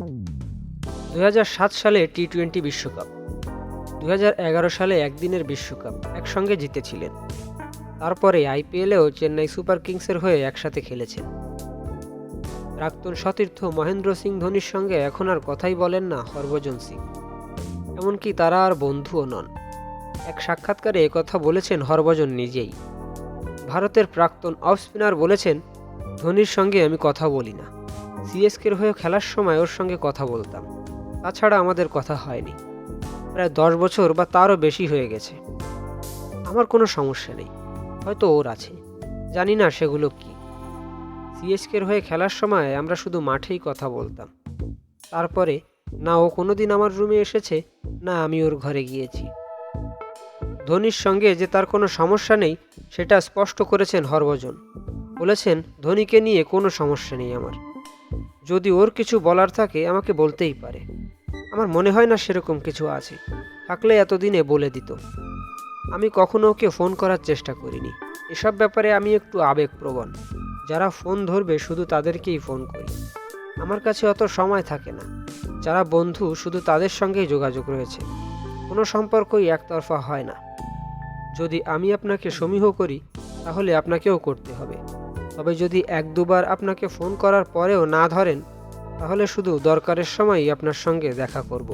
2007 সালে টি-20 বিশ্বকাপ, 2011 সালে একদিনের বিশ্বকাপ একসঙ্গে জিতেছিলেন। তারপরে আইপিএলেও চেন্নাই সুপার কিংসের হয়ে একসাথে খেলেছেন। প্রাক্তন সতীর্থ মহেন্দ্র সিং ধোনির সঙ্গে এখন আর কথাই বলেন না হরভজন সিং, এমনকি তারা আর বন্ধুও নন। এক সাক্ষাৎকারে একথা বলেছেন হরভজন নিজেই। ভারতের প্রাক্তন অফ স্পিনার বলেছেন, ধোনির সঙ্গে আমি কথা বলি না। সিএসকের হয়ে খেলার সময় ওর সঙ্গে কথা বলতাম, তাছাড়া আমাদের কথা হয়নি। প্রায় 10 বছর বা তারও বেশি হয়ে গেছে। আমার কোনো সমস্যা নেই, হয়তো ওর আছে, জানি না সেগুলো কি। সিএসকের হয়ে খেলার সময় আমরা শুধু মাঠেই কথা বলতাম। তারপরে না ও কোনোদিন আমার রুমে এসেছে, না আমি ওর ঘরে গিয়েছি। ধোনির সঙ্গে যে তার কোনো সমস্যা নেই সেটা স্পষ্ট করেছেন হরভজন। বলেছেন, ধোনিকে নিয়ে কোনো সমস্যা নেই আমার। যদি ওর কিছু বলার থাকে আমাকে বলতেই পারে। আমার মনে হয় না সেরকম কিছু আছে, থাকলে এতদিনে বলে দিত। আমি কখনো ওকে ফোন করার চেষ্টা করিনি। এসব ব্যাপারে আমি একটু আবেগপ্রবণ। যারা ফোন ধরবে শুধু তাদেরকেই ফোন করি। আমার কাছে অত সময় থাকে না। যারা বন্ধু শুধু তাদের সঙ্গেই যোগাযোগ রয়েছে। কোনো সম্পর্কই একতরফা হয় না। যদি আমি আপনাকে সমীহ করি তাহলে আপনাকেও করতে হবে। তবে যদি 1-2 বার আপনাকে ফোন করার পরেও না ধরেন, তাহলে শুধু দরকারের সময়ই আপনার সঙ্গে দেখা করব।